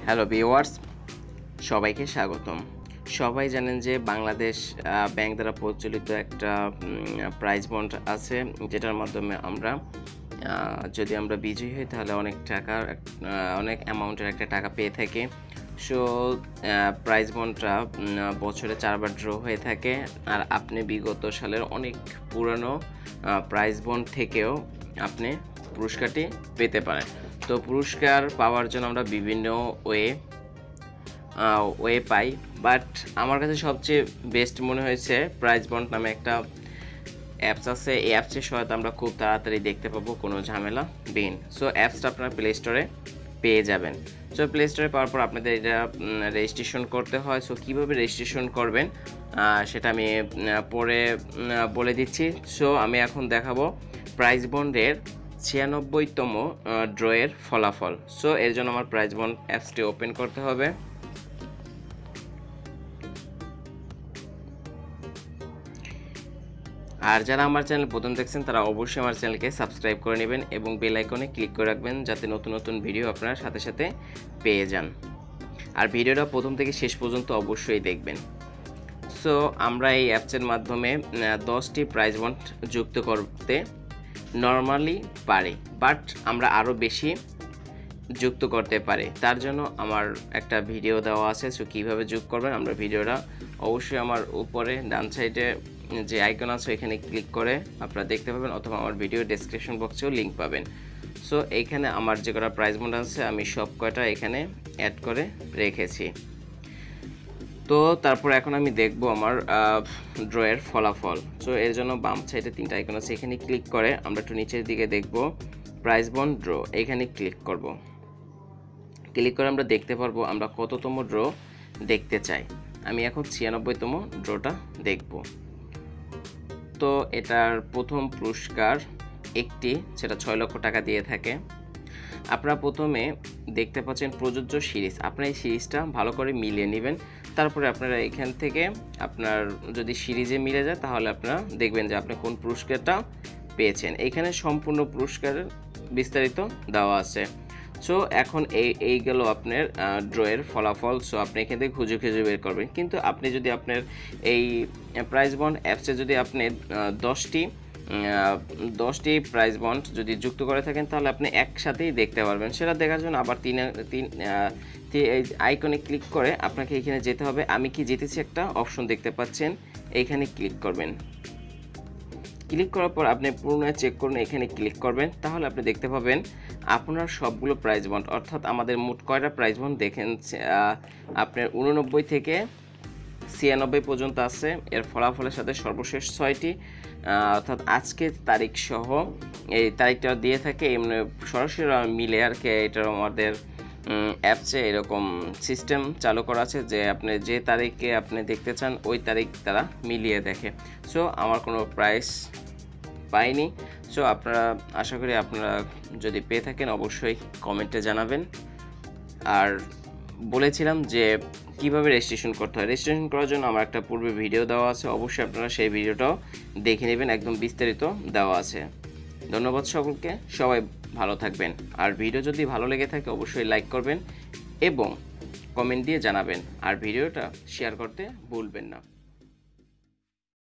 Hello viewers, সবাইকে স্বাগতম। সবাই জানেন যে বাংলাদেশ ব্যাংক দ্বারা প্রচলিত একটা প্রাইজ বন্ড আছে, যেটার মাধ্যমে আমরা যদি আমরা বিজয়ী হই তাহলে অনেক টাকার অনেক অ্যামাউন্টের একটা টাকা পেয়ে থাকি। সো প্রাইজ বন্ডটা বছরে 4বার ড্র হয়ে থাকে। আর আপনি বিগত সালের অনেক পুরনো প্রাইজ বন্ড থেকেও আপনি পুরস্কারটি পেতে পারেন। তো পুরস্কার পাওয়ার জন্য আমরা বিভিন্ন ওয়ে পাই, বাট আমার কাছে সবচেয়ে বেস্ট মনে হয়েছে প্রাইজ বন্ড নামে একটা অ্যাপস আছে। এই অ্যাপসের সহায়তা আমরা খুব তাড়াতাড়ি দেখতে পাবো কোনো ঝামেলা বিন। সো অ্যাপসটা আপনার প্লে স্টোরে পেয়ে যাবেন। সো প্লে স্টোরে পাওয়ার পর আপনাদের এটা রেজিস্ট্রেশন করতে হয়। সো কীভাবে রেজিস্ট্রেশন করবেন সেটা আমি পরে বলে দিচ্ছি। সো আমি এখন দেখাবো প্রাইজ বন্ডের 96তম ড্রয়ের ফলাফল। সো এর জন্য আমার প্রাইজ বন্ড অ্যাপসটি ওপেন করতে হবে। আর যারা আমার চ্যানেল প্রথম দেখছেন তারা অবশ্যই আমার চ্যানেলকে সাবস্ক্রাইব করে নেবেন এবং বেল আইকনে ক্লিক করে রাখবেন, যাতে নতুন নতুন ভিডিও আপনারা সাথে সাথে পেয়ে যান। আর ভিডিওটা প্রথম থেকে শেষ পর্যন্ত অবশ্যই দেখবেন। সো আমরা এই অ্যাপসের মাধ্যমে 10টি প্রাইজ বন্ড যুক্ত করতে নর্মালি পারি, বাট আমরা আরও বেশি যুক্ত করতে পারি। তার জন্য আমার একটা ভিডিও দেওয়া আছে। সো কীভাবে যোগ করবেন আমরা ভিডিওটা অবশ্যই আমার উপরে ডান সাইডে যে আইকন আছে এখানে ক্লিক করে আপনারা দেখতে পাবেন, অথবা আমার ভিডিও ডেসক্রিপশন বক্সেও লিঙ্ক পাবেন। সো এইখানে আমার যে কটা প্রাইজ বন্ড আছে আমি সব কয়টা এখানে অ্যাড করে রেখেছি। তো তারপর এখন আমি দেখব আমার ড্রয়ের ফলাফল। সো এর জন্য বাম সাইডে 3টা আইকন আছে, এখানে ক্লিক করে আমরা একটু নিচের দিকে দেখব প্রাইজ বন্ড ড্র, এখানে ক্লিক করব। ক্লিক করে আমরা দেখতে পারবো আমরা কততম ড্র দেখতে চাই। আমি এখন 96তম ড্রটা দেখব। তো এটার প্রথম পুরস্কার একটি, সেটা 6 লক্ষ টাকা দিয়ে থাকে। আপনারা প্রথমে দেখতে পাচ্ছেন প্রযোজ্য সিরিজ, আপনারা এই সিরিজটা ভালো করে মিলিয়ে নেবেন। তারপরে আপনারা এখান থেকে আপনার যদি সিরিজে মিলে যায় তাহলে আপনারা দেখবেন যে আপনি কোন পুরস্কারটা পেয়েছেন। এখানে সম্পূর্ণ পুরস্কারের বিস্তারিত দেওয়া আছে। সো এখন এই গেল আপনার ড্রয়ের ফলাফল। সো আপনি এখান থেকে খুঁজে খুঁজে বের করবেন। কিন্তু আপনি যদি আপনার এই প্রাইজ বন্ড অ্যাপসে যদি আপনি 10টি প্রাইজ বন্ড যদি যুক্ত করে থাকেন তাহলে আপনি একসাথেই দেখতে পারবেন। সেটা দেখার জন্য আবার আইকনে ক্লিক করে আপনাকে এখানে যেতে হবে। আমি কি জিতেছি একটা অপশন দেখতে পাচ্ছেন, এইখানে ক্লিক করবেন। ক্লিক করার পর আপনি পুনরায় চেক করুন, এখানে ক্লিক করবেন, তাহলে আপনি দেখতে পাবেন আপনার সবগুলো প্রাইজ বন্ড, অর্থাৎ আমাদের মোট কয়টা প্রাইজ বন্ড দেখেন আপনার 89 থেকে 96 পর্যন্ত আছে। এর ফলাফলের সাথে সর্বশেষ 6টি, অর্থাৎ আজকের তারিখ সহ এই তারিখটা দিয়ে থাকে। এমনি সরাসরি মিলে আর কি এটার আমাদের অ্যাপসে এরকম সিস্টেম চালু করা আছে যে আপনি যে তারিখে আপনি দেখতে চান ওই তারিখ তারা মিলিয়ে দেখে। সো আমার কোনো প্রাইস পাইনি। সো আপনারা আশা করি আপনারা যদি পেয়ে থাকেন অবশ্যই কমেন্টে জানাবেন। আর বলেছিলাম যে কিভাবে রেজিস্ট্রেশন করতে হয়। রেজিস্ট্রেশন করার জন্য আমার একটা পূর্বে ভিডিও দেওয়া আছে, অবশ্যই আপনারা সেই ভিডিওটাও দেখে নেবেন, একদম বিস্তারিত দেওয়া আছে। ধন্যবাদ সকলকে, সবাই ভালো থাকবেন। আর ভিডিও যদি ভালো লেগে থাকে অবশ্যই লাইক করবেন এবং কমেন্ট দিয়ে জানাবেন, আর ভিডিওটা শেয়ার করতে ভুলবেন না।